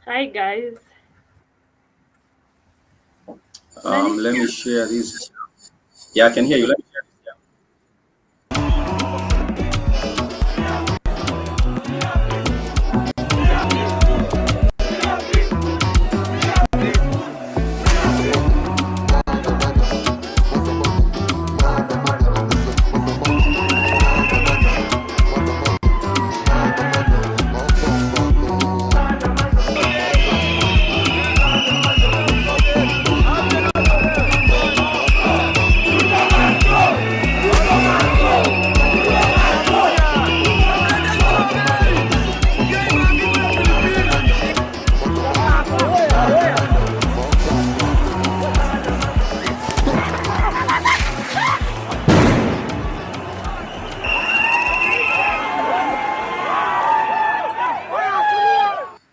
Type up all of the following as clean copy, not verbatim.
Hi guys. Let me share this. Yeah, I can hear you. Let me share this. Yeah.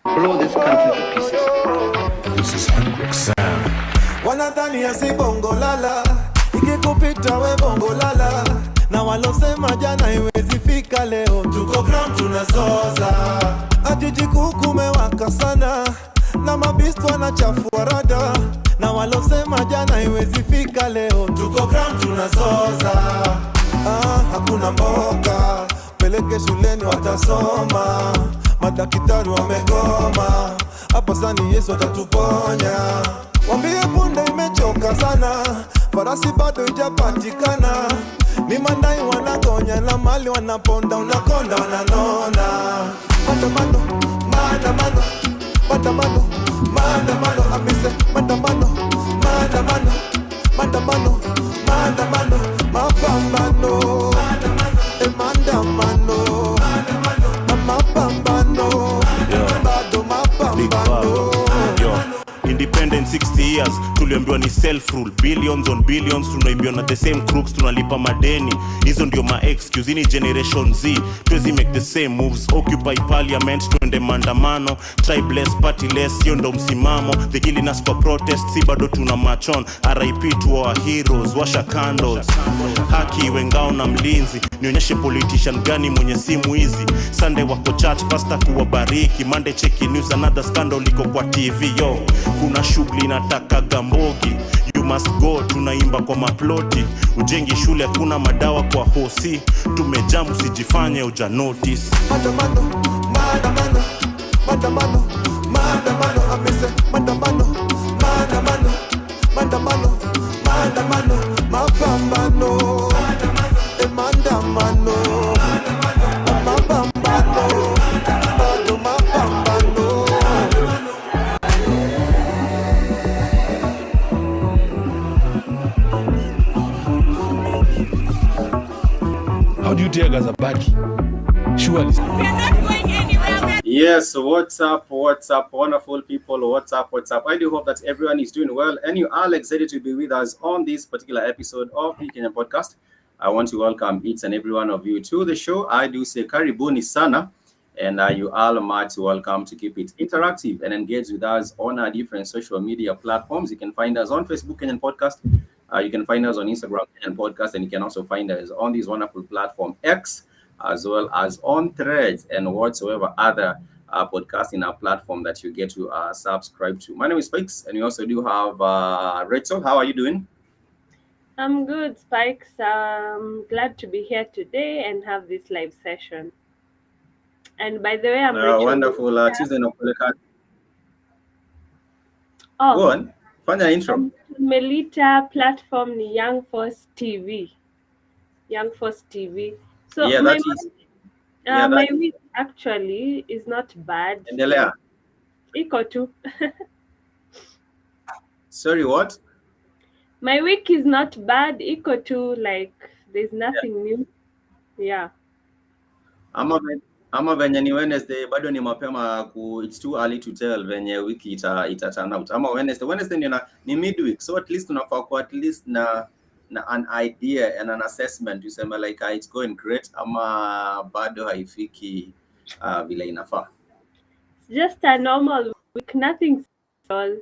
Blow this country to pieces. This is Hendrix Sound. Wanadhania si bongo lala, ikikupita we bongo lala, na walosema jana iwezi fika leo, tuko ground tunazoza, ajiji kumewaka sana, na mabistu wanachafua rada, na walosema jana iwezi fika leo, tuko ground tunazoza. Hakuna mboga, peleke shuleni watasoma, madaktari wamegoma, hapa sani Yesu atatuponya. Wambie punde imechoka sana, farasi bado ijapatikana, ni mandai wanagonya na mali wanaponda, unakonda wananona. Maandamano, maandamano, maandamano, maandamano, amise maandamano, maandamano, maandamano, maandamano, mapambano, maandamano, mapambano, bado mapambano. Independent 60 years tuliambiwa ni self rule, billions on billions tunaimbiwa na the same crooks, tunalipa madeni, hizo ndio ma excuse. Ni generation Z, tuwezi make the same moves, occupy parliament, tuende maandamano, tribeless partyless, hiyo ndo msimamo. The killing us for protest, si bado tuna machon. RIP to our heroes, washa candles, haki wengao na mlinzi. Nionyeshe politician gani mwenye simu hizi. Sunday wako church, pastor kuwabariki, Monday cheki news, another scandal liko kwa TV. Yo, kuna shughuli nataka gambogi, you must go, tunaimba kwa maploti. Ujengi shule kuna madawa kwa hosi, tumejamu sijifanye uja notice. Maandamano, maandamano, maandamano, maandamano, amise maandamano, maandamano, maandamano, maandamano, mapambano, maandamano, mapambano, bado mapambano. How do you tear gas a body? Surely. Yes, what's up, wonderful people, what's up? I do hope that everyone is doing well and you are excited to be with us on this particular episode of the Kenyan podcast. I want to welcome each and every one of you to the show. I do say karibuni sana, and you are much welcome to keep it interactive and engage with us on our different social media platforms. You can find us on Facebook Kenyan Podcast. You can find us on Instagram Kenyan Podcast, and you can also find us on this wonderful platform X, as well as on Threads and whatsoever other podcast in our platform that you get to subscribe to. My name is Spikes, and we also do have Rachel. How are you doing? I'm good, Spikes. Glad to be here today and have this live session. And by the way, I'm Rachel. Wonderful. Tuesday no Kuleka. Oh, Go on. Fanya intro. Melita platform ni Young Force TV. Young Force TV. So Yeah, my that is. Yeah, my that is. week actually is not bad. Endelea. Iko tu. Sorry, what? My week is not bad. Iko tu, like there's nothing new. Yeah. Ama venye ni Wednesday bado ni mapema it's too early to tell venye wiki ita turn out. Ama Wednesday ni midweek, so at least tunafaa kwa at least na an idea and an assessment tuseme like it's going great ama bado haifiki vile inafaa. Just a normal week, nothing special.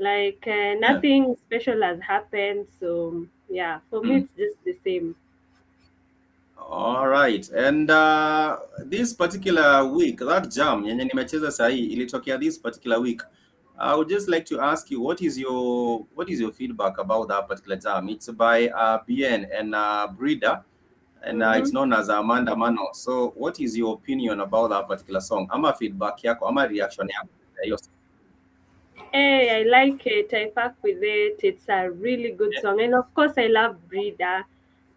Like nothing special has happened. So yeah, for me it's just the same. All right. And this particular week, that jam yenye nimecheza sahi ilitokea this particular week. I would just like to ask you, what is your feedback about that particular jam? It's by BN and Breeder, and it's Mm-hmm. known as Amanda Mano. So, what is your opinion about that particular song? Ama feedback yako, ama reaction yako? Hey, I like it. I fuck with it. It's a really good Yeah. song. And of course, I love Breeder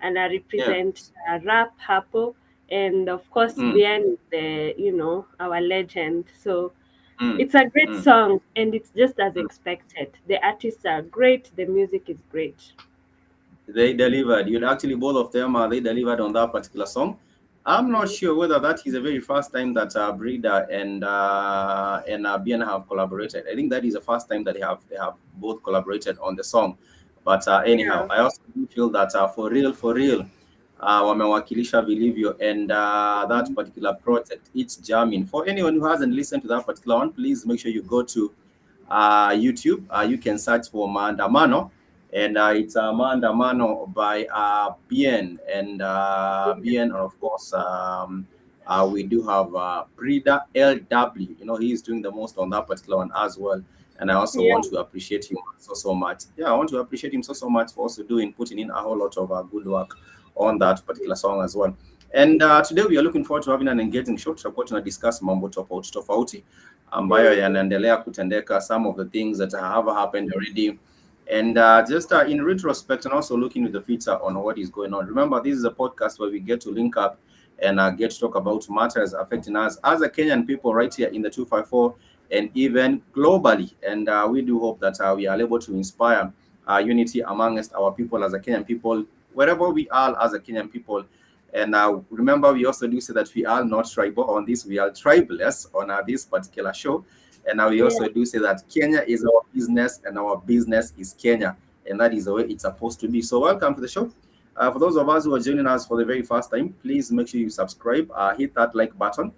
and I Yeah. represent rap, Hapo. And of course, Mm, Bien is our legend. So mm, it's a great mm. song and it's just as Mm. expected. The artists are great. The music is great. They delivered. You actually both of them they delivered on that particular song. I'm not Mhm. sure whether that is the very first time that Breeder and BN have collaborated. I think that is the first time that they have both collaborated on the song. But anyhow, Yeah. I also do feel that for real, wamewakilisha vilivyo, and that particular project, it's jamming. For anyone who hasn't listened to that particular one, please make sure you go to YouTube. You can search for Maandamano, and it's Maandamano by Bien and Bien, and of course, we do have Breeder LW. He is doing the most on that particular one as well. And I also Yeah. want to appreciate him so much. Yeah, I want to appreciate him so much for also putting in a whole lot of good work on that particular song as well. And today we are looking forward to having an engaging show. Tutakuwa tuna discuss mambo tofauti tofauti ambayo Mm. yanaendelea kutendeka, some of the things that have happened already, and just in retrospect, and also looking with the future on what is going on. Remember, this is a podcast where we get to link up and get to talk about matters affecting us as a Kenyan people right here in the 254 and even globally. And we do hope that we are able to inspire unity amongst our people as a Kenyan people, wherever we are as a Kenyan people. And remember, we also do say that we are not tribal on this, we are tribeless on this particular show. And we Yeah. also do say that Kenya is our business and our business is Kenya. And that is the way it's supposed to be. So, welcome to the show. For those of us who are joining us for the very first time, please make sure you subscribe, hit that like button,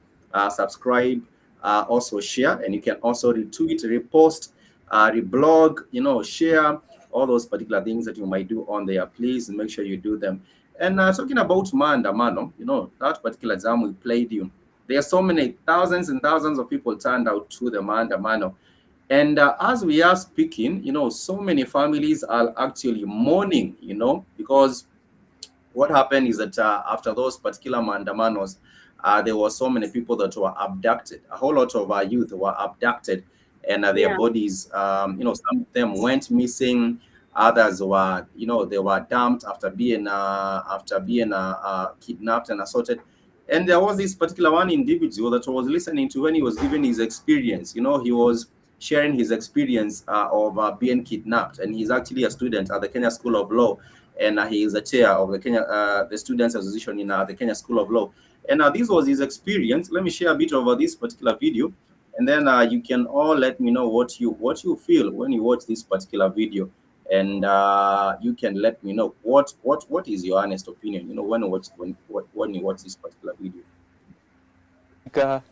subscribe, also share, and you can also retweet, repost, reblog, share all those particular things that you might do on there. Please make sure you do them. And talking about Maandamano, that particular jam we played you. There are so many thousands and thousands of people turned out to the Maandamano. And as we are speaking, so many families are actually mourning, because what happened is that after those particular mandamanos, there were so many people that were abducted. A whole lot of our youth were abducted, and their Yeah. bodies, some of them went missing. Others were, they were dumped after being kidnapped and assaulted. And there was this particular one individual that was listening to when he was giving his experience. He was sharing his experience of being kidnapped, and he's actually a student at the Kenya School of Law, and he is the chair of the Students Association in the Kenya School of Law. And this was his experience. Let me share a bit of this particular video, and then you can all let me know what you feel when you watch this particular video, and you can let me know what is your honest opinion. When you watch this particular video.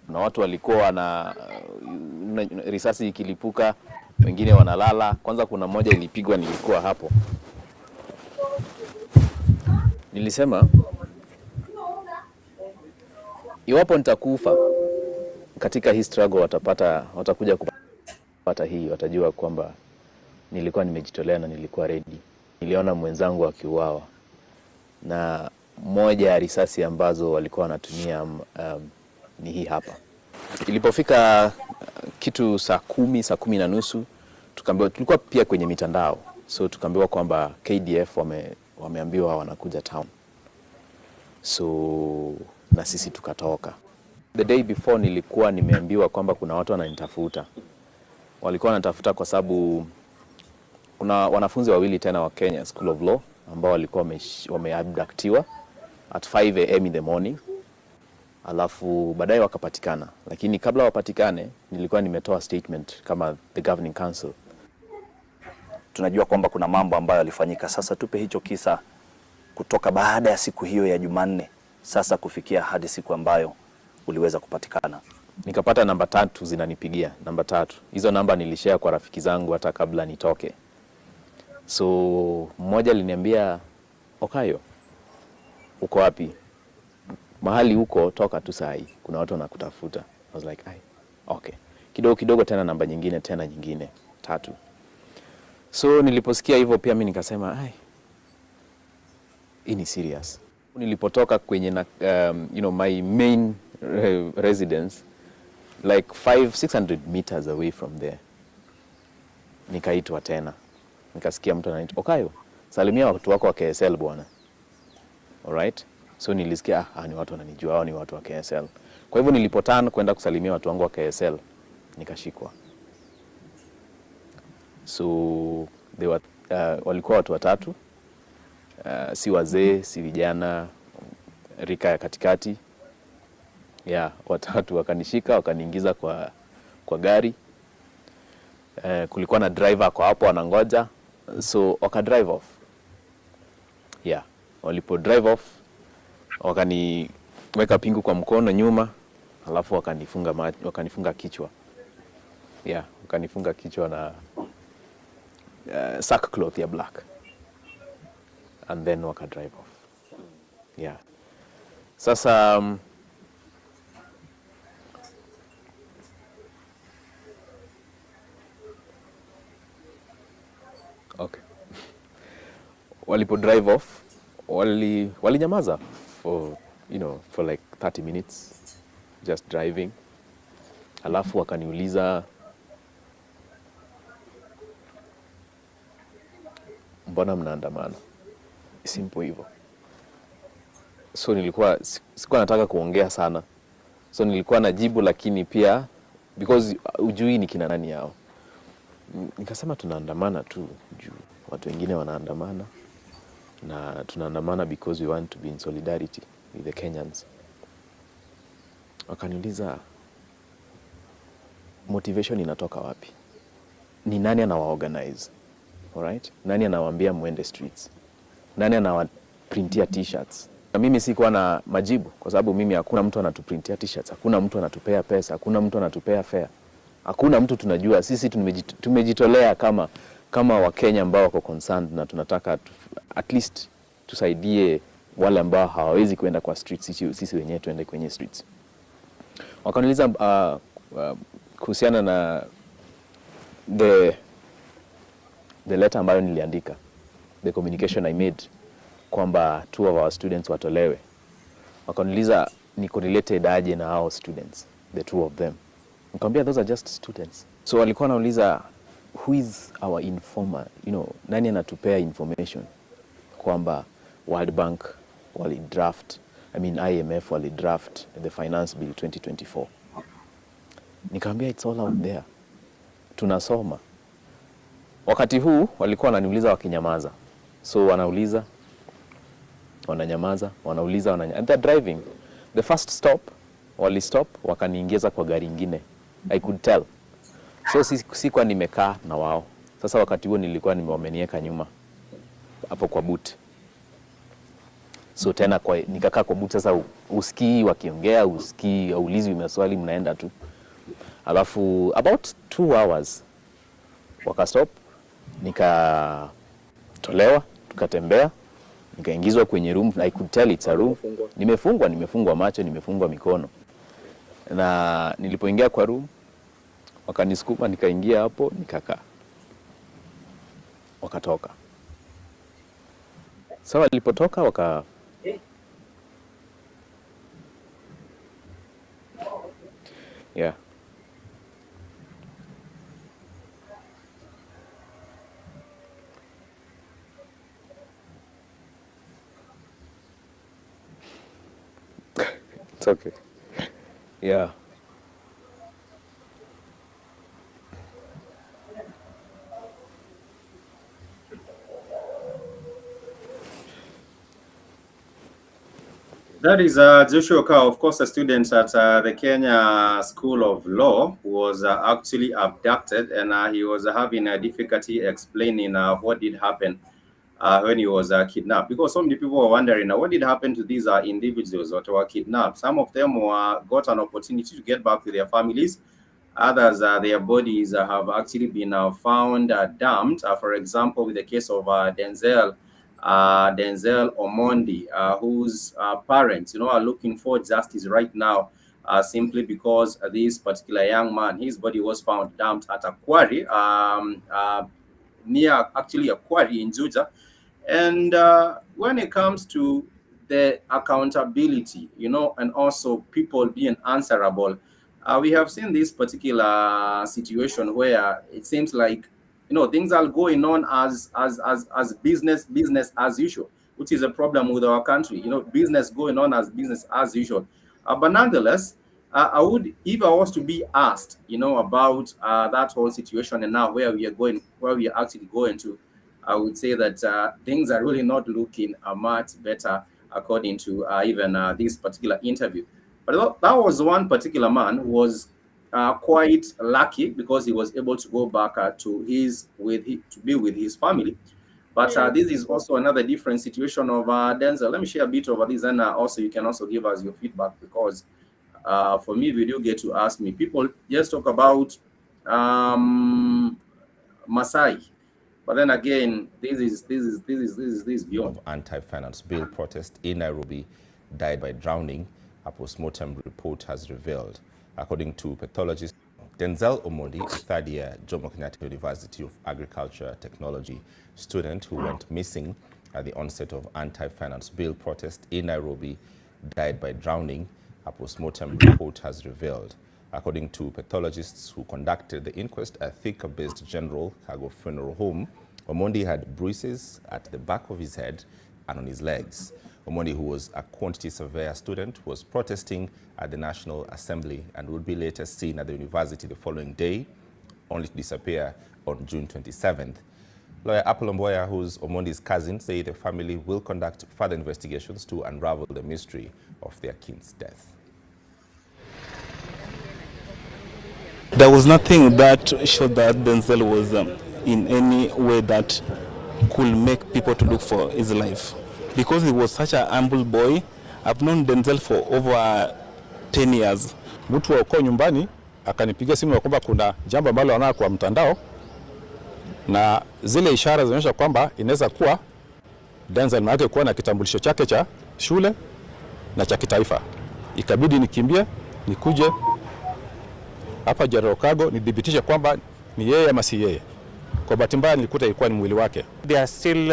Na watu walikuwa risasi ikilipuka, wengine wanalala. Kwanza kuna mmoja ilipigwa, nilikuwa hapo. Nilisema iwapo nitakufa katika hii struggle, watakuja kupata hii, watajua kwamba nilikuwa nimejitolea na nilikuwa ready. Niliona mwenzangu akiuawa, na moja ya risasi ambazo walikuwa wanatumia ni hii hapa. Ilipofika kitu saa kumi na nusu, tukaambiwa, tulikuwa pia kwenye mitandao, so tukaambiwa kwamba KDF wameambiwa wanakuja town. So na sisi tukatoka. The day before nilikuwa nimeambiwa kwamba kuna watu wananitafuta. Walikuwa wanatafuta kwa sababu kuna wanafunzi wawili tena wa Kenya School of Law ambao walikuwa wameabductiwa at 5 am in the morning. Alafu baadaye wakapatikana, lakini kabla wapatikane nilikuwa nimetoa statement kama the governing council. Tunajua kwamba kuna mambo ambayo yalifanyika. Sasa tupe hicho kisa kutoka baada ya siku hiyo ya Jumanne, sasa kufikia hadi siku ambayo uliweza kupatikana. Nikapata namba 3 zinanipigia, namba 3. Hizo namba nilishare kwa rafiki zangu hata kabla nitoke. So mmoja aliniambia, "Okayo, uko wapi?" mahali huko, toka tu saa hii, kuna watu wanakutafuta. I was like, okay. Kidogo kidogo tena namba nyingine, tena nyingine, 3. So niliposikia hivyo pia mimi nikasema, hii ni serious. Nilipotoka kwenye my main residence, like 600 meters away from there, nikaitwa tena. Nikasikia mtu anaitwa, Okayo, salimia watu wako wa KSL bwana. Alright? So nilisikia, ni watu wananijua, hao ni watu wa KSL. Kwa hivyo nilipotana kwenda kusalimia watu wangu wa KSL, nikashikwa. So walikuwa watu 3, si wazee, si vijana, rika ya katikati. Watatu wakanishika, wakaniingiza kwa gari. Kulikuwa na driver kwa hapo anangoja, so waka drive off. Walipo drive off, wakaniweka pingu kwa mkono nyuma, alafu wakanifunga kichwa. Wakanifunga kichwa na sackcloth ya black, and then waka drive off. Sasa okay. Walipo drive off, walinyamaza for like 30 minutes just driving. Alafu wakaniuliza, mbona mnaandamana? Simple hivyo. So sikuwa nataka kuongea sana. So nilikuwa najibu, lakini pia because ujui ni kina nani yao. Nikasema tunaandamana tu juu watu wengine wanaandamana, na tunaandamana because we want to be in solidarity with the Kenyans. Wakaniuliza, motivation inatoka wapi? Ni nani anawaorganize? Alright? Nani anawaambia muende streets? Nani anawaprintia t-shirts? Na mimi sikuwa na majibu, kwa sababu mimi hakuna mtu anatuprintia t-shirts, hakuna mtu anatupea pesa, hakuna mtu anatupea fare. Hakuna mtu tunajua. Sisi tumejitolea kama Wakenya ambao wako concerned, na tunataka at least tusaidie wale ambao hawawezi kwenda kwa streets, sisi wenyewe tuende kwenye streets. Wakaniuliza kuhusiana na the letter ambayo niliandika, the communication I made, kwamba 2 of our students watolewe. Wakaniuliza niko related aje na hao students, the 2 of them. Nikamwambia those are just students. So walikuwa wanauliza, who is our informer? Nani anatupea information kwamba World Bank walidraft, IMF walidraft the finance bill 2024. Nikamwambia it's all out there, tunasoma. Wakati huu walikuwa wananiuliza wakinyamaza. So wanauliza, wananyamaza, wanauliza, and they're driving. The first stop, stop, wakaniingiza kwa gari ingine. I could tell. So sikuwa nimekaa na wao. Sasa wakati huo nilikuwa nimewamenieka nyuma hapo kwa boot. So tena nikakaa kwa boot. Sasa usikii wakiongea, usikii aulizwi maswali, mnaenda tu. Alafu about 2 hours wakastop, nikatolewa, tukatembea, nikaingizwa kwenye room. I could tell it's a room. Nimefungwa macho, nimefungwa mikono. Na nilipoingia kwa room, wakanisukuma, nikaingia hapo, nikakaa. Wakatoka. Sawa, walipotoka yeah. It's okay. Yeah. That is Joshua Kao, of course, a student at the Kenya School of Law, who was actually abducted, and he was having a difficulty explaining what did happen when he was kidnapped. Because so many people were wondering, what did happen to these individuals that were kidnapped? Some of them got an opportunity to get back to their families. Others, their bodies have actually been found dumped. For example, with the case of Denzel, Denzel Omondi, whose parents, are looking for justice right now, simply because this particular young man, his body was found dumped at a quarry, near actually a quarry in Juja. And when it comes to the accountability, and also people being answerable, we have seen this particular situation where it seems like things are going on as business as usual, which is a problem with our country. Business going on as business as usual. But nonetheless, I would, if I was to be asked, about that whole situation and now where we are actually going to, I would say that things are really not looking much better according to even this particular interview. But that was one particular man who was quite lucky because he was able to go back to be with his family. But this is also another different situation of Denzel. Let me share a bit over this, and also you can also give us your feedback, because for me, if you do get to ask me, people just talk about Masai. But then again, this is beyond. Anti-finance bill protest in Nairobi died by drowning, a post-mortem report has revealed. According to pathologist Denzel Omondi, a third-year Jomo Kenyatta University of Agriculture Technology student who went missing at the onset of anti-finance bill protest in Nairobi, died by drowning, a post-mortem report has revealed. According to pathologists who conducted the inquest at Thika-based General Cargo Funeral Home, Omondi had bruises at the back of his head and on his legs. Omondi, who was a quantity surveyor student, was protesting at the National Assembly and would be later seen at the university the following day, only to disappear on June 27th. Lawyer Apollo Mboya, who's Omondi's cousin, said the family will conduct further investigations to unravel the mystery of their kin's death. There was nothing that showed that Denzel was in any way that could make people to look for his life. Because he was such a humble boy. I've known Denzel for over 10 years. Mtu wa kwa nyumbani akanipigia simu ya kwamba kuna jambo ambalo anaona kwa mtandao, na zile ishara zinaonyesha kwamba inaweza kuwa Denzel maana kuwa na kitambulisho chake cha shule na cha kitaifa. Ikabidi nikimbie nikuje hapa General Cargo nidhibitishe kwamba ni yeye ama si yeye. Kwa bahati mbaya nilikuta ilikuwa ni mwili wake. There are still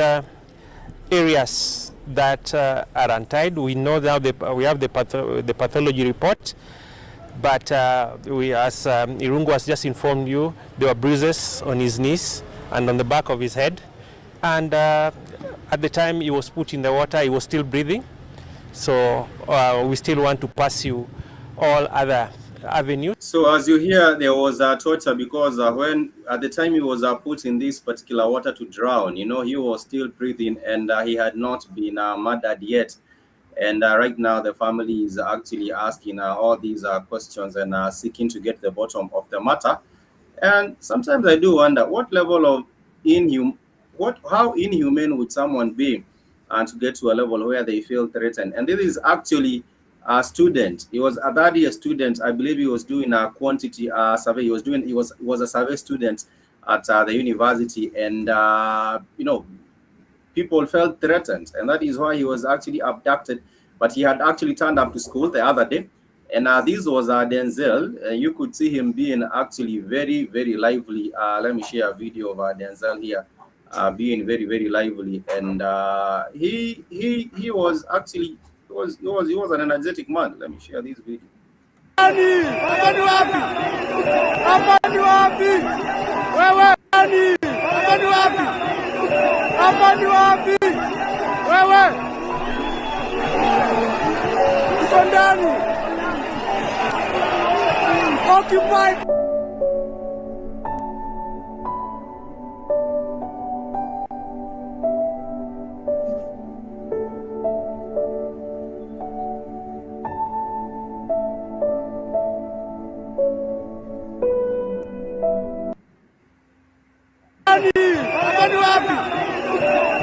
areas that are untied. We know that we have the pathology report, but as Irungu has just informed you, there were bruises on his knees and on the back of his head, and at the time he was put in the water, he was still breathing. So we still want to pursue all other avenues. So as you hear, there was a torture because when at the time he was put in this particular water to drown, he was still breathing, and he had not been murdered yet. And right now the family is actually asking all these questions and seeking to get the bottom of the matter. And sometimes I do wonder what level of how inhumane would someone be and to get to a level where they feel threatened. And this is actually a student. He was a third-year student. I believe he was doing a quantity survey. He was a survey student at the university, and people felt threatened, and that is why he was actually abducted. But he had actually turned up to school the other day, and this was Denzel. You could see him being actually very, very lively. Let me share a video of Denzel here, being very, very lively, and he was actually. He was an energetic man. Let me share this video. Occupied.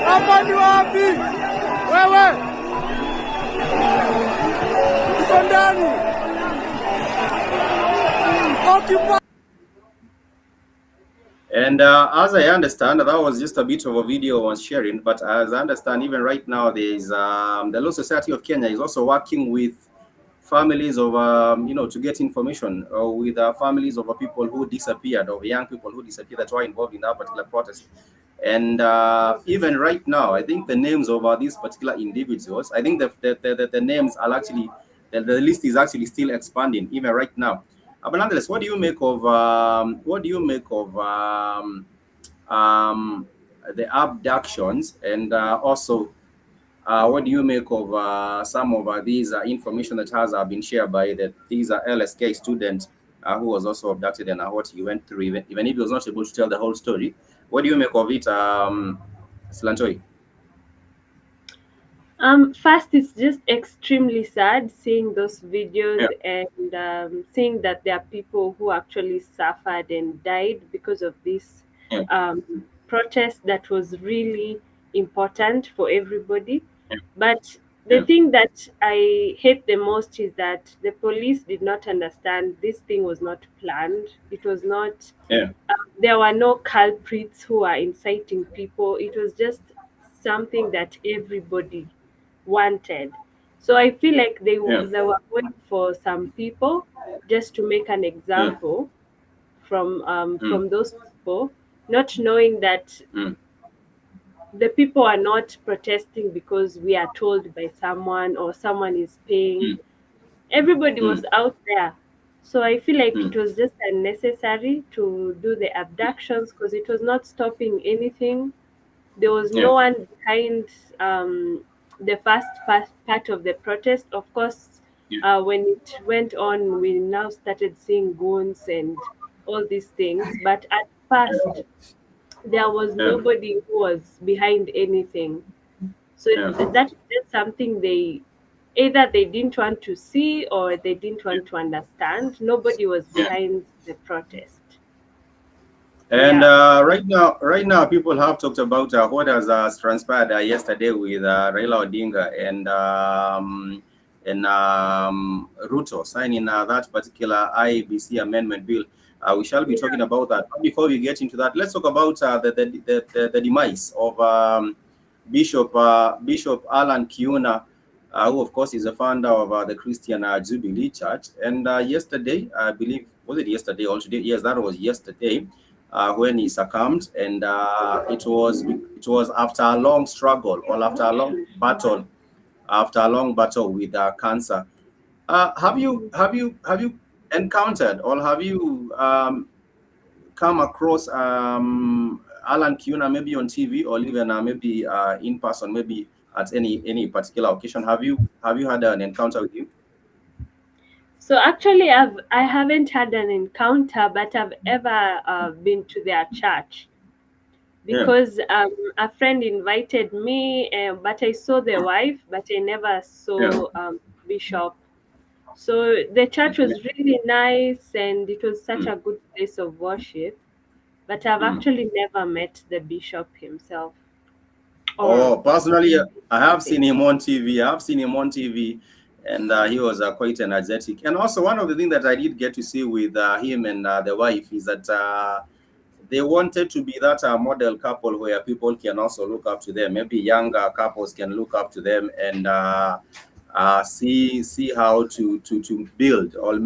Hapa ni wapi? Wewe uko ndani. And as I understand, that was just a bit of a video on sharing. But as I understand, even right now, there's the Law Society of Kenya is also working with families of to get information with families of people who disappeared, of young people who disappeared that were involved in that particular protest. And even right now, I think the names of these particular individuals, I think the names are actually, the list is actually still expanding even right now. But nonetheless, what do you make of um, the abductions, and also what do you make of some of these information that has been shared by these LSK students who was also abducted, and what he went through, even if he was not able to tell the whole story? What do you make of it, Slantoi? First, it's just extremely sad seeing those videos Yeah, and seeing that there are people who actually suffered and died because of this yeah, protest that was really important for everybody. yeah, But the yeah, thing that I hate the most is that the police did not understand this thing was not planned. It was not, yeah, there were no culprits who are inciting people. It was just something that everybody wanted. So I feel like yeah, they were going for some people just to make an yeah, example mm, from those people, not knowing that mm, the people are not protesting because we are told by someone or someone is paying. mm, Everybody mm, was out there. So I feel like mm, it was just unnecessary to do the abductions because it was not stopping anything. There was yeah, no one behind the first part of the protest. Of course, yeah, when it went on, we now started seeing goons and all these things. But at first, there was yeah, nobody who was behind anything. So yeah, that is just something they either they didn't want to see or they didn't yeah. want to understand. Nobody was Yeah. behind the protest. And Yeah. right now, people have talked about what has transpired yesterday with Raila Odinga and Ruto signing that particular IBC amendment bill. We shall be talking about that. But before we get into that, let's talk about the demise of Bishop Alan Kiuna, who of course is the founder of the Christian Jubilee Church. And yesterday, I believe, was it yesterday or today? Yes, that was yesterday when he succumbed, and it was after a long struggle, or after a long battle with cancer. Have you encountered, or have you come across Alan Kuna, maybe on TV, or even maybe in person, maybe at any particular occasion? Have you had an encounter with you? So actually, I haven't had an encounter, but I've ever been to their church Yeah. because a friend invited me, but I saw the wife, but I never Yeah. saw Bishop. So the church Okay. was really nice, and it was such Mm, a good place of worship. But I've mm. actually never met the bishop himself or Oh, personally, I have anything. seen him on TV. I have seen him on TV, and he was quite energetic. And also, one of the things that I did get to see with him and the wife is that they wanted to be that model couple where people can also look up to them. Maybe younger couples can look up to them and see how to build or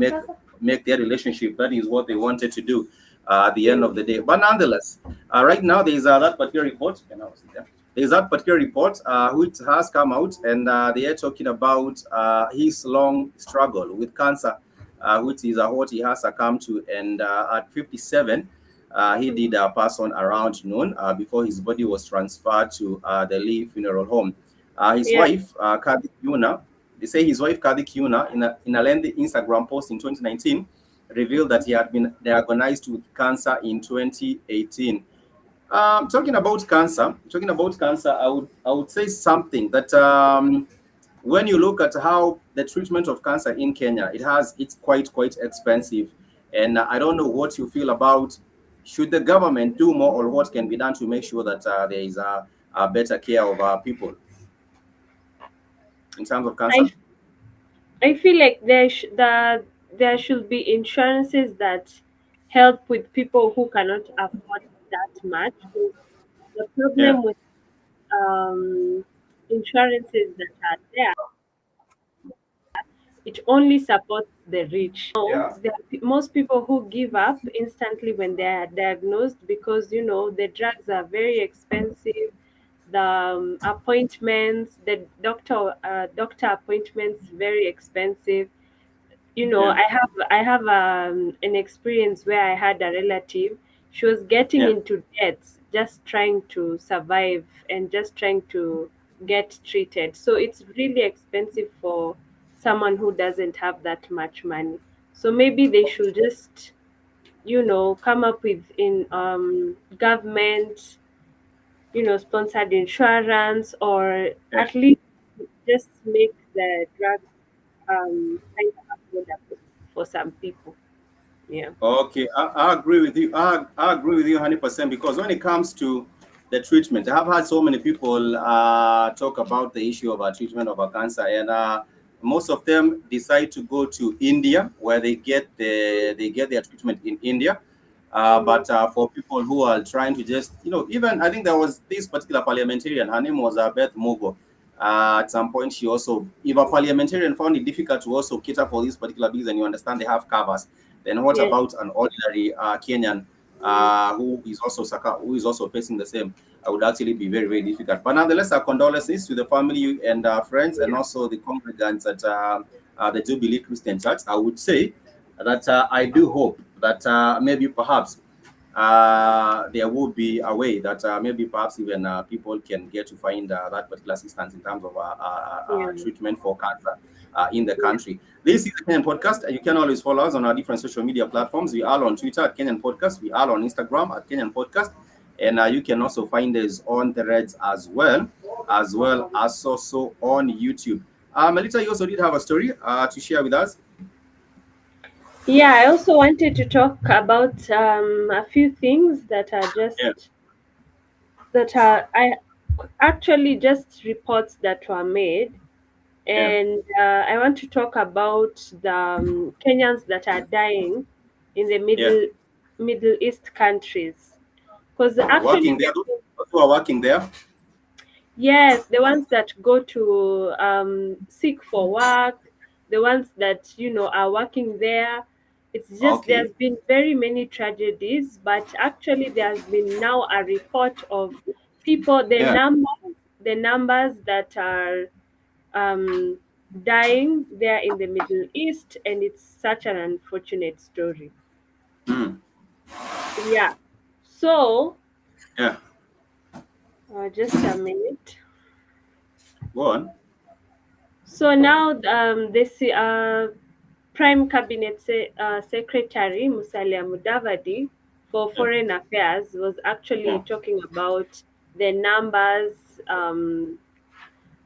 make their relationship. That is what they wanted to do at the end Mm. of the day. But nonetheless, right now there is that particular report. There's that particular report which has come out, and they are talking about his long struggle with cancer, which is what he has succumbed to. And at 57, he did pass on around noon before his body was transferred to the Lee Funeral Home. His Yeah. wife, Kathy Kiuna, they say his wife, Kathy Kiuna, in a lengthy Instagram post in 2019, revealed that he had been diagnosed with cancer in 2018. Talking about cancer, I would say something that when you look at how the treatment of cancer in Kenya, it's quite expensive, and I don't know what you feel about, should the government do more, or what can be done to make sure that there is a better care of our people in terms of cancer? I I feel like there should be insurances that help with people who cannot afford that much. 'Cause the Yeah. problem with insurances that are there, it only supports the rich. Yeah. There are most people who give up instantly when they are diagnosed because the drugs are very expensive. The appointments, the doctor appointments, very expensive. Yeah. I have an experience where I had a relative. She was getting Yeah. into debts just trying to survive and just trying to get treated. So it's really expensive for someone who doesn't have that much money. So maybe they should just come up with in government sponsored insurance, or Yeah. at least just make the drugs kind of affordable for some people. Yeah. Okay, I agree with you. I agree with you 100% because when it comes to the treatment, I have had so many people talk about the issue of treatment of cancer, and most of them decide to go to India where they get their treatment in India. Mm, But for people who are trying to just, even I think there was this particular parliamentarian, her name was Beth Mugo. At some point, she also, if a parliamentarian found it difficult to also cater for these particular bills, and you understand they have covers, then what yeah. about an ordinary Kenyan Mm, who is also facing the same? I would actually be very, very difficult. But nonetheless, our condolences to the family and friends, and yeah. also the congregants at the Jubilee Christian Church. I would say that I do hope that maybe perhaps there would be a way that maybe perhaps even people can get to find that particular assistance in terms of Yeah. treatment for cancer in the Yeah. country. This is the Kenyan Podcast. You can always follow us on our different social media platforms. We are on Twitter at Kenyan Podcast. We are on Instagram at Kenyan Podcast. And you can also find us on the Reds as well as also on YouTube. Melita, you also did have a story to share with us. Yeah, I also wanted to talk about a few things that are Yeah, actually just reports that were made. yeah, And I want to talk about the Kenyans that are dying in the yeah. Middle East countries. Because actually, Working there, those who are working there. yes, the ones that go to seek for work, the ones that are working there. It's just Okay. there's been very many tragedies, but actually there's been now a report of people, Yeah. the numbers that are um, dying there in the Middle East, and it's such an unfortunate story. Mm. Yeah. So, Yeah. just a minute. Go on. So now, this Prime Cabinet Secretary Musalia Mudavadi for Yeah. Foreign Affairs was actually Yeah. talking about the numbers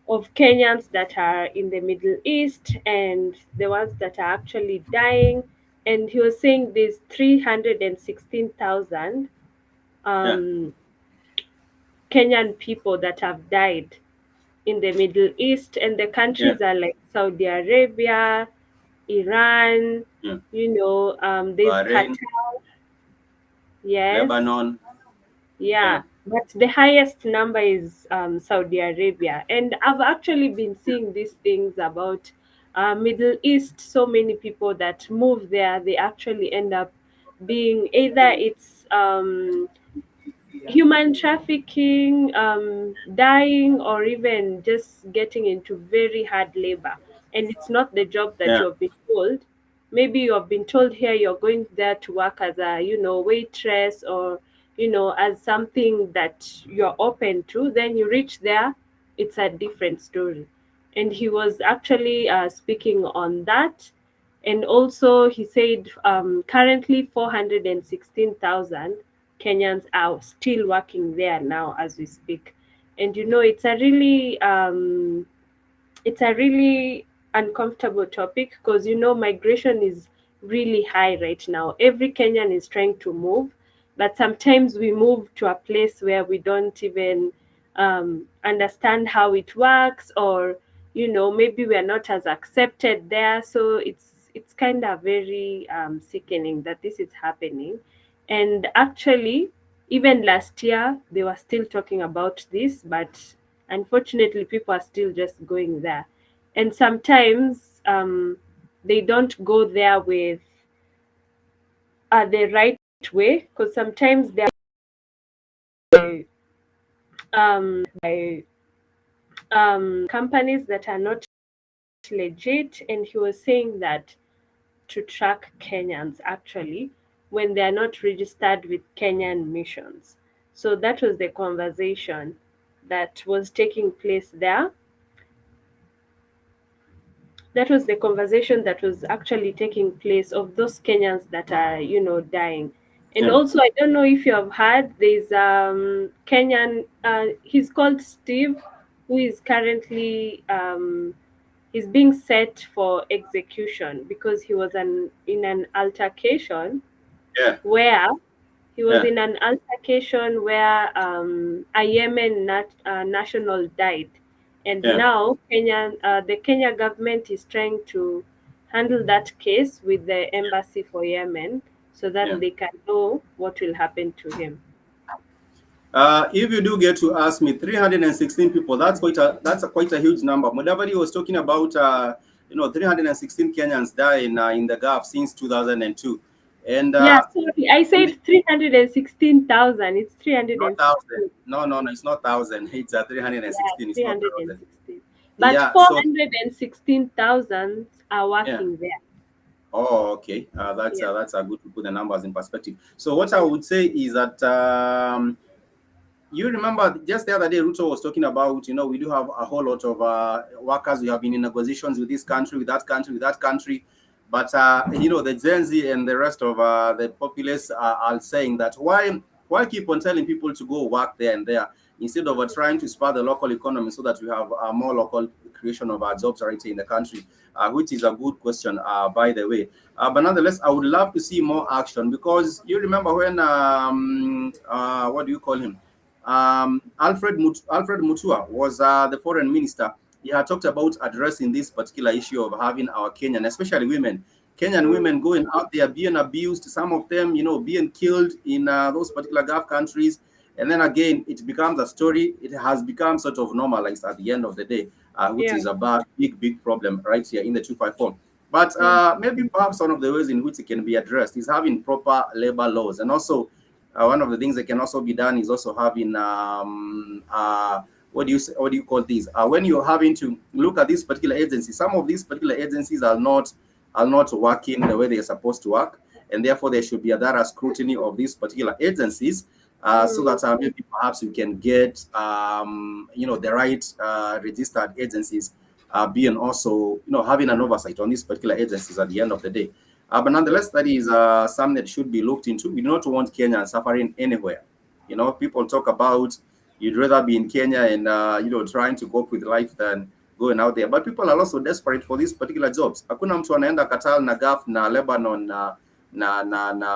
of Kenyans that are in the Middle East and the ones that are actually dying. And he was saying there's 316,000 Yeah. um, Kenyan people that have died in the Middle East, and the Yeah. countries are like Saudi Arabia, Iran, Yeah. there's Bahrain, Qatar, yes, Lebanon. Yeah. yeah, but the highest number is Saudi Arabia. And I've actually been seeing these things about Middle East. So many people that move there, they actually end up being either it's human trafficking, dying, or even just getting into very hard labor. And it's not the job that Yeah. you have been told. Maybe you have been told here you're going there to work as a, waitress, or, as something that you're open to. Then you reach there, it's a different story. And he was actually speaking on that. And also, he said currently 416,000 Kenyans are still working there now as we speak. And it's a really uncomfortable topic because migration is really high right now. Every Kenyan is trying to move, but sometimes we move to a place where we don't even understand how it works, or maybe we are not as accepted there. So it's kind of very sickening that this is happening. And actually, even last year they were still talking about this, but unfortunately people are still just going there. And sometimes they don't go there with the right way, because sometimes there are by companies that are not legit. And he was saying that to track Kenyans actually when they are not registered with Kenyan missions. So that was the conversation that was taking place there. That was the conversation that was actually taking place of those Kenyans that are, dying. And Yeah. also, I don't know if you have heard, there's Kenyan. He's called Steve, who is currently he's being set for execution because he was in an altercation Yeah. where Yeah. a Yemen national died, and Yeah. now the Kenya government is trying to handle that case with the embassy for Yemen so Yeah. that they can know what will happen to him. If you do get to ask me, 316 people, quite a huge number. Mudavadi was talking about 316 Kenyans die in the Gulf since 2002. And Yeah, sorry, I and the, said 316,000. It's not thousand. 316. No, it's not thousand. It's Yeah, 316. It's not thousand. 316. But Yeah. So 416,000 are yeah. working there. Oh, okay. Yeah, That's a good to put the numbers in perspective. So what I yeah. would say is that you remember just the other day, Ruto was talking about, we do have a whole lot of workers. We have been in negotiations with this country, with that country, with that country. But, the Gen Z and the rest of the populace are saying that why keep on telling people to go work there and there instead of trying to spur the local economy so that we have more local creation of our jobs right here in the country, which is a good question, by the way. But nonetheless, I would love to see more action because you remember when, what do you call him? Alfred Mutua was the foreign minister. He had talked about addressing this particular issue of having our Kenyan, especially Kenyan Mm, women going out there being abused, some of them, being killed in those particular Gulf countries. And then again, it becomes a story. It has become sort of normalized at the end of the day, which yeah. is a big problem right here in the 254. But Mm, maybe perhaps one of the ways in which it can be addressed is having proper labor laws. And also, one of the things that can also be done is also having what do you call these? When you're having to look at these particular agencies, some of these particular agencies are not working the way they're supposed to work, and therefore there should be a thorough scrutiny of these particular agencies, so mm, that maybe perhaps we can get the right registered agencies being also having an oversight on these particular agencies at the end of the day. But mm, nonetheless, that is something that should be looked into. We do not want Kenya suffering anywhere. People talk about you'd rather be in Kenya and trying to cope with life than going out there. But people are also desperate for these particular jobs. Hakuna mtu anaenda Qatar na Gulf na Lebanon na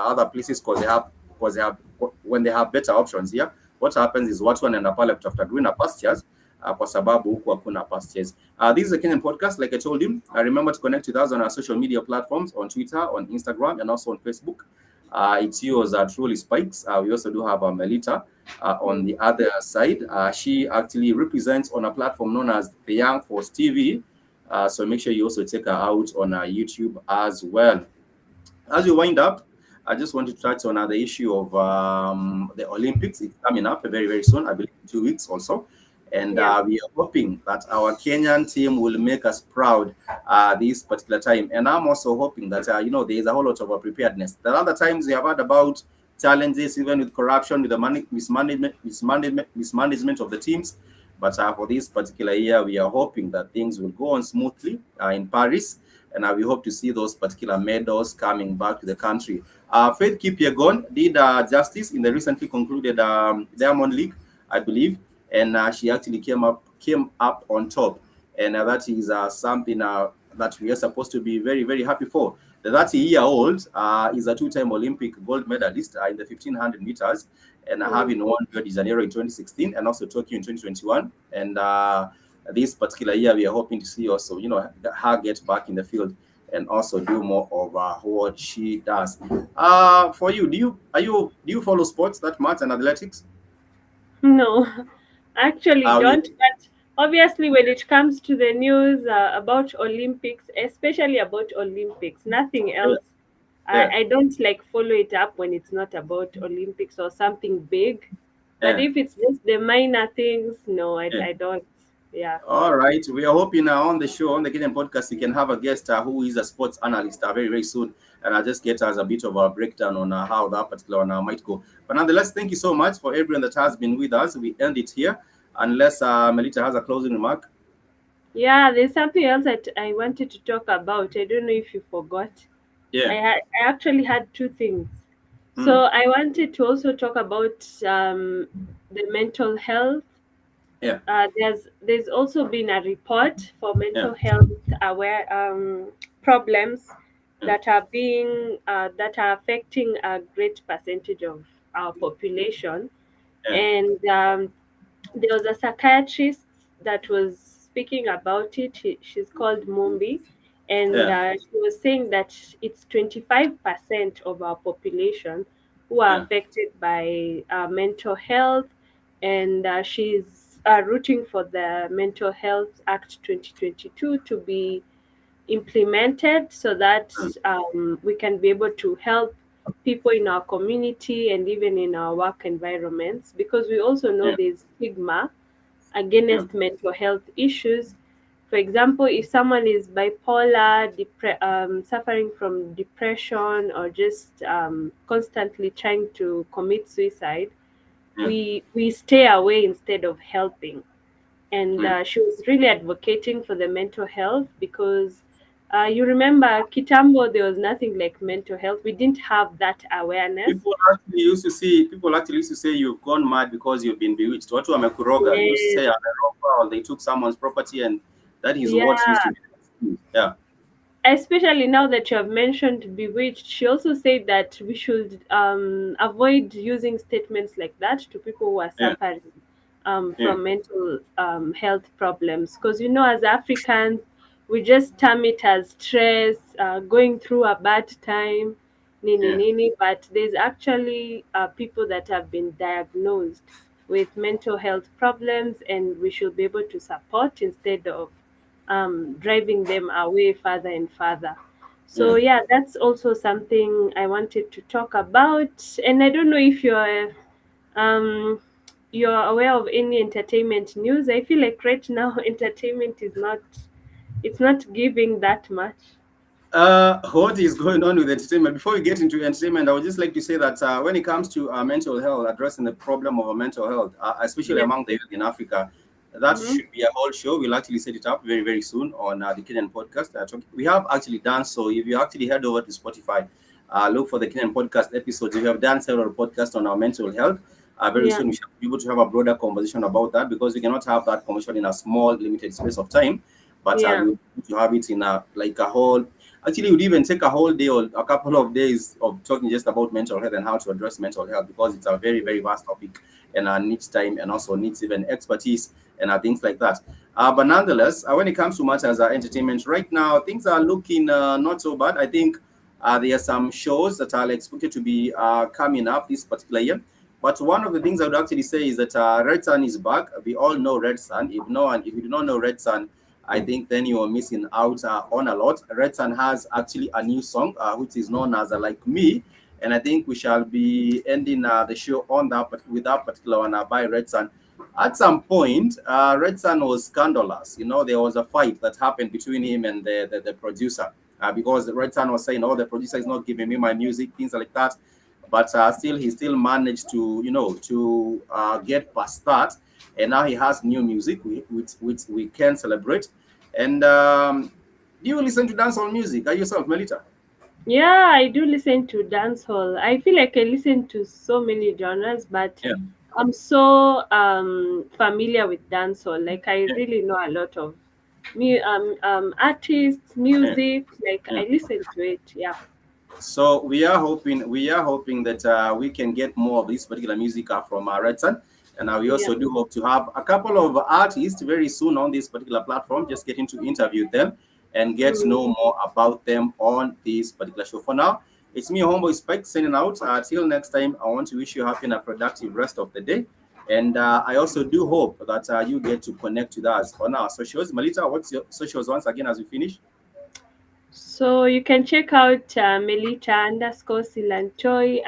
other places because they have when they have better options here. What happens is watu wanaenda pale kutafuta greener pastures kwa sababu huku hakuna pastures. This is a Kenyan podcast, like I told you. Remember to connect with us on our social media platforms, on Twitter, on Instagram, and also on Facebook. It's yours, truly Spikes. We also do have Melita on mm. the other side. She actually represents on a platform known as The Young Force TV. So make sure you also check her out on YouTube as well. As we wind up, I just want to touch on the issue of the Olympics. It's coming up very, very soon, I believe in 2 weeks also. And Yeah. we are hoping that our Kenyan team will make us proud this particular time. And I'm also hoping that, there is a whole lot of preparedness. The other times we have heard about challenges, even with corruption, with the mismanagement of the teams. But for this particular year, we are hoping that things will go on smoothly in Paris, and we hope to see those particular medals coming back to the country. Faith Kipyegon did justice in the recently concluded Diamond League, I believe, and she actually came up on top, and that is something that we are supposed to be very, very happy for. The 30-year-old is a two-time Olympic gold medalist in the 1500 meters, and Mm, having won Rio de Janeiro in 2016 and also Tokyo in 2021. And this particular year, we are hoping to see also, her get back in the field and also do more of what she does. For you, do you follow sports that much and athletics? No, actually We, don't. But obviously, when it comes to the news about Olympics, especially about Olympics, nothing yeah, else. yeah, I don't like follow it up when it's not about Olympics or something big. But yeah. if it's just the minor things, no, Yeah. I don't. Yeah. All right. We are hoping on the show, on the Kenyan podcast, we can have a guest who is a sports analyst very, very soon. And I'll just get us a bit of a breakdown on how that particular one might go. But nonetheless, thank you so much for everyone that has been with us. We end it here, unless Melita has a closing remark. Yeah, there's something else that I wanted to talk about. I don't know if you forgot. Yeah. I actually had two things. Mm. So I wanted to also talk about the mental health. Yeah. There's also been a report for Yeah. mental health aware problems Yeah. that are affecting a great percentage of our population, Yeah. and there was a psychiatrist that was speaking about it. She's called Mumbi, and Yeah. she was saying that it's 25% of our population who are Yeah. affected by mental health, and she's rooting for the Mental Health Act 2022 to be implemented so that Mm. we can be able to help people in our community and even in our work environments, because we also know Yeah. there's stigma Yeah. against mental health issues. For example, if someone is bipolar, suffering from depression, or just constantly trying to commit suicide, Yeah. we stay away instead of helping. And Yeah. she was really advocating for the mental health, because you remember Kitambo, there was nothing like mental health. We didn't have that awareness. People actually used to say you've gone mad because you've been bewitched. Watu wamekuroga. You used to Yes. say ameroga, or they took someone's property, and that is what used to Yeah. be. Yeah. Especially now that you have mentioned bewitched, she also said that we should avoid using statements like that to people who are Yeah. suffering Yeah. from mental health problems, because as Africans, we just term it as stress, going through a bad time, nini Yeah. nini. But there's actually people that have been diagnosed with mental health problems, and we should be able to support instead of driving them away further and further. So Yeah. yeah, that's also something I wanted to talk about. And I don't know if um you're aware of any entertainment news. I feel like right now entertainment is not, it's not giving that much. What is going on with entertainment? Before we get into entertainment, I would just like to say that when it comes to mental health, addressing the problem of mental health, especially Yeah. among the youth in Africa, that Mm-hmm. should be a whole show. We'll actually set it up very, very soon on the Kenyan podcast. We have actually done so. If you actually head over to Spotify, look for the Kenyan podcast episodes. We have done several podcasts on our mental health. Very Yeah. soon, we shall be able to have a broader conversation about that, because we cannot have that conversation in a small, limited space of time. But Yeah. we want to have it in a whole. Actually, it would even take a whole day or a couple of days of talking just about mental health and how to address mental health, because it's a very, very vast topic, and needs time, and also needs even expertise and things like that. But nonetheless, when it comes to matters entertainment, right now things are looking not so bad. I think there are some shows that are expected to be coming up this particular year. But one of the things I would actually say is that Red Sun is back. We all know Red Sun. If you do not know Red Sun, I think then you are missing out on a lot. Red Sun has actually a new song, which is known as Like Me. And I think we shall be ending the show on that, but with that particular one by Red Sun. At some point, Red Sun was scandalous. There was a fight that happened between him and the producer, because Red Sun was saying, "Oh, the producer is not giving me my music," things like that. But he still managed to, get past that, and now he has new music, which we can celebrate. And do you listen to dancehall music? Are yourself, Melita? Yeah, I do listen to dancehall. I feel like I listen to so many genres, but Yeah. I'm so familiar with dancehall. Like I Yeah. really know a lot of artists, Yeah. music. Like Yeah. I listen to it. Yeah. So we are hoping that we can get more of this particular music from Red Sun. And we Yeah. also do hope to have a couple of artists very soon on this particular platform, just getting to interview them and get to know more about them on this particular show. For now, it's me, Homeboy Spike, signing out. Till next time, I want to wish you a happy and a productive rest of the day. And I also do hope that you get to connect with us on our socials. Melita, what's your socials once again as we finish? So you can check out Melita_Silantoi_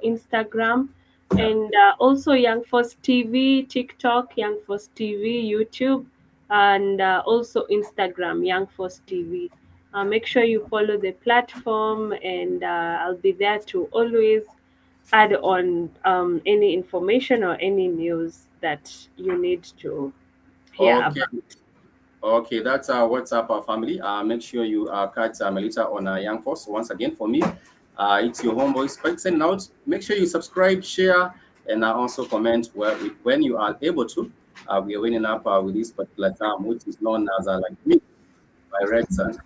Instagram, and also Young Force TV, TikTok, Young Force TV, YouTube, and also Instagram, Young Force TV. Make sure you follow the platform, and I'll be there to always add on any information or any news that you need to hear Okay. about. Okay, that's what's up, our family. Make sure you catch Melita on Young Force once again for me. It's your homeboy Spike sending out. Make sure you subscribe, share, and also comment when you are able to. We are winning up with this particular term, which is known as like me by Red Sun.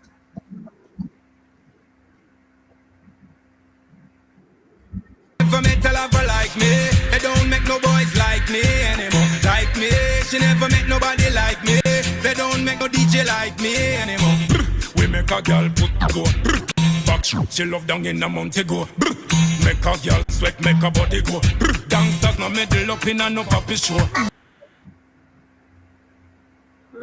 Never met a lover like me. They don't make no boys like me anymore. Like me, she never met nobody like me. They don't make no DJ like me anymore. We make a girl put go. Back she love down in a month ago. Make a girl sweat, make a body go. Gangsters no middle up in a no papi show.